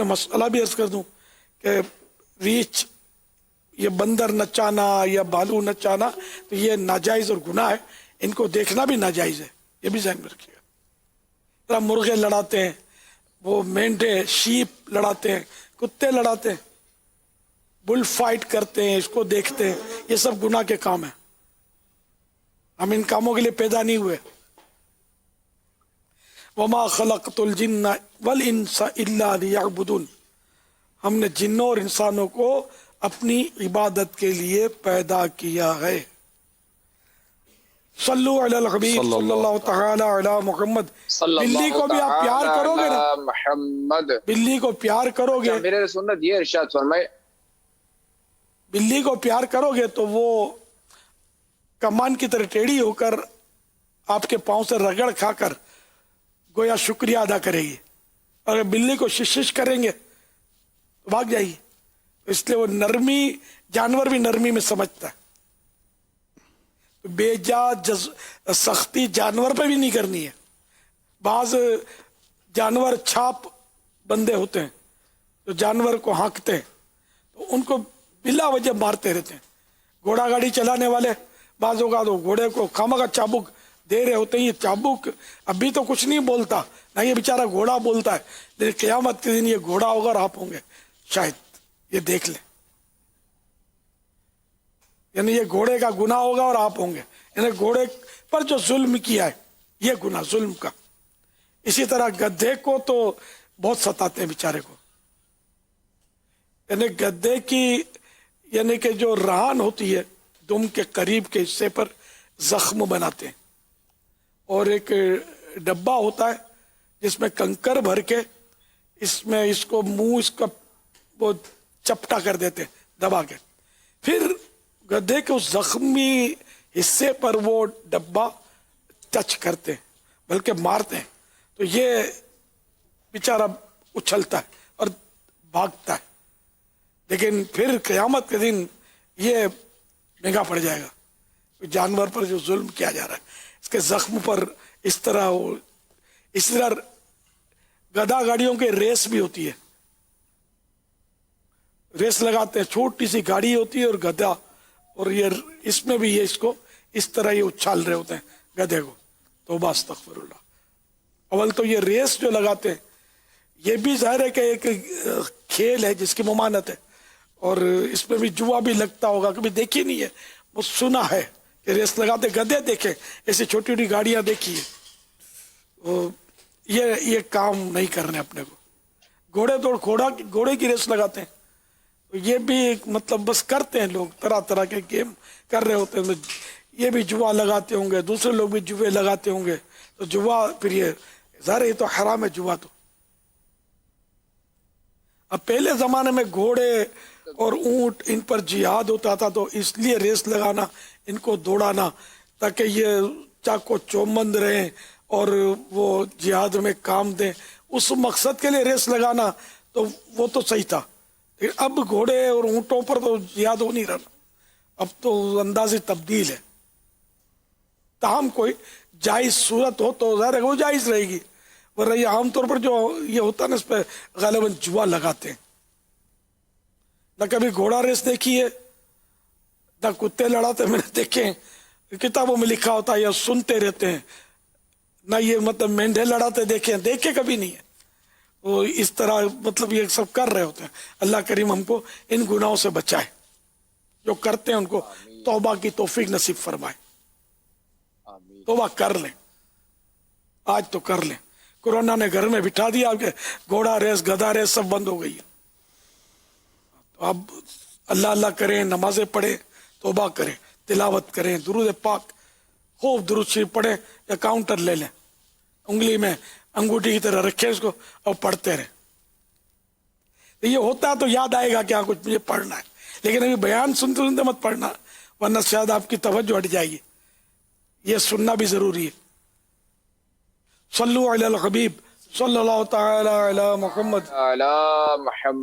مسئلہ بھی عرض کر دوں کہ ریچھ یہ بندر نچانا یا بالو نچانا تو یہ ناجائز اور گناہ ہے، ان کو دیکھنا بھی ناجائز ہے، یہ بھی ذہن میں رکھیے گا۔ مرغے لڑاتے ہیں، وہ مینڈے شیپ لڑاتے ہیں، کتے لڑاتے ہیں، بل فائٹ کرتے ہیں، اس کو دیکھتے ہیں، یہ سب گناہ کے کام ہیں، ہم ان کاموں کے لیے پیدا نہیں ہوئے۔ وما خلقت الجن والانس الا ليعبدون، ہم نے جنوں اور انسانوں کو اپنی عبادت کے لیے پیدا کیا ہے۔ صلو علی الحبیب صلی اللہ تعالی علی محمد۔ بلی کو بھی آپ پیار کرو گے نا، محمد بلی کو پیار کرو گے، میرے سنت یہ ارشاد فرمائے، بلی کو پیار کرو گے تو وہ کمان کی طرح ٹیڑھی ہو کر آپ کے پاؤں سے رگڑ کھا کر گویا شکریہ ادا کرے گی، اگر بلی کو شش کریں گے تو بھاگ جائے گی، اس لیے وہ نرمی، جانور بھی نرمی میں سمجھتا ہے، بے جا سختی جانور پہ بھی نہیں کرنی ہے۔ بعض جانور چھاپ بندے ہوتے ہیں جو جانور کو ہانکتے ہیں تو ان کو بلا وجہ مارتے رہتے ہیں۔ گھوڑا گاڑی چلانے والے بعض اوقات گھوڑے کو خامخواہ چابک دے رہے ہوتے ہیں، یہ چابک ابھی تو کچھ نہیں بولتا، نہ یہ بیچارہ گھوڑا بولتا ہے، لیکن قیامت کے دن یہ گھوڑا ہوگا اور آپ ہوں گے شاید، یہ دیکھ لیں، یعنی یہ گھوڑے کا گناہ ہوگا اور آپ ہوں گے، یعنی گھوڑے پر جو ظلم کیا ہے یہ گناہ ظلم کا۔ اسی طرح گدھے کو تو بہت ستاتے ہیں بیچارے کو، یعنی گدھے کی یعنی کہ جو ران ہوتی ہے دم کے قریب کے حصے پر زخم بناتے ہیں، اور ایک ڈبہ ہوتا ہے جس میں کنکر بھر کے اس میں اس کو منہ اس کا وہ چپٹا کر دیتے دبا کے، پھر گدھے کے اس زخمی حصے پر وہ ڈبہ ٹچ کرتے ہیں بلکہ مارتے ہیں، تو یہ بیچارہ اچھلتا ہے اور بھاگتا ہے، لیکن پھر قیامت کے دن یہ مہنگا پڑ جائے گا، جانور پر جو ظلم کیا جا رہا ہے اس کے زخم پر اس طرح گدھا گاڑیوں کے ریس بھی ہوتی ہے، ریس لگاتے ہیں، چھوٹی سی گاڑی ہوتی ہے اور گدھا، اور یہ اس میں بھی یہ اس کو اس طرح یہ اچھال رہے ہوتے ہیں گدھے کو، توبہ استغفر اللہ۔ اول تو یہ ریس جو لگاتے ہیں یہ بھی ظاہر ہے کہ ایک کھیل ہے جس کی ممانت ہے، اور اس میں بھی جوا بھی لگتا ہوگا، کبھی دیکھی نہیں ہے، وہ سنا ہے کہ ریس لگاتے، گدھے دیکھے، ایسی چھوٹی چھوٹی گاڑیاں دیکھی ہے، یہ کام نہیں کرنے اپنے کو۔ گھوڑے توڑ گھوڑے کی ریس لگاتے ہیں، تو یہ بھی ایک مطلب بس کرتے ہیں لوگ، طرح طرح کے گیم کر رہے ہوتے ہیں، یہ بھی جوا لگاتے ہوں گے، دوسرے لوگ بھی جوے لگاتے ہوں گے، تو جوا پھر یہ ظاہر یہ تو حرام ہے جوا تو۔ اب پہلے زمانے میں گھوڑے اور اونٹ ان پر جہاد ہوتا تھا تو اس لیے ریس لگانا، ان کو دوڑانا تاکہ یہ چاقو چوبند رہیں اور وہ جہاد میں کام دیں، اس مقصد کے لیے ریس لگانا تو وہ تو صحیح تھا، لیکن اب گھوڑے اور اونٹوں پر تو جہاد ہو نہیں رہا، اب تو انداز تبدیل ہے۔ تاہم کوئی جائز صورت ہو تو ظاہر ہے وہ جائز رہے گی، ورنہ یہ عام طور پر جو یہ ہوتا ہے نا اس پہ غالباً جوا لگاتے ہیں۔ نہ کبھی گھوڑا ریس دیکھی ہے، نہ کتے لڑاتے میں نے دیکھے ہیں، کتابوں میں لکھا ہوتا ہے یا سنتے رہتے ہیں، نہ یہ مطلب مینڈے لڑاتے دیکھے کبھی نہیں ہے، وہ اس طرح مطلب یہ سب کر رہے ہوتے ہیں۔ اللہ کریم ہم کو ان گناہوں سے بچائے، جو کرتے ہیں ان کو توبہ کی توفیق نصیب فرمائے، توبہ کر لیں، آج تو کر لیں۔ کورونا نے گھر میں بٹھا دیا کہ گھوڑا ریس گدھا ریس سب بند ہو گئی ہے، تو اب اللہ اللہ کریں، نمازیں پڑھیں، توبہ کریں، تلاوت کریں، درود پاک خوب درود شریف پڑھیں، یا کاؤنٹر لے لیں، انگلی میں انگوٹھی کی طرح رکھیں اس کو اور پڑھتے رہیں۔ یہ ہوتا ہے تو یاد آئے گا کہ ہاں کچھ مجھے پڑھنا ہے، لیکن ابھی بیان سنتے سنتے مت پڑھنا، ورنہ شاید آپ کی توجہ ہٹ جائے گی، یہ سننا بھی ضروری ہے۔ صلو علی الحبیب صلی اللہ تعالی علی محمد۔ علی محمد۔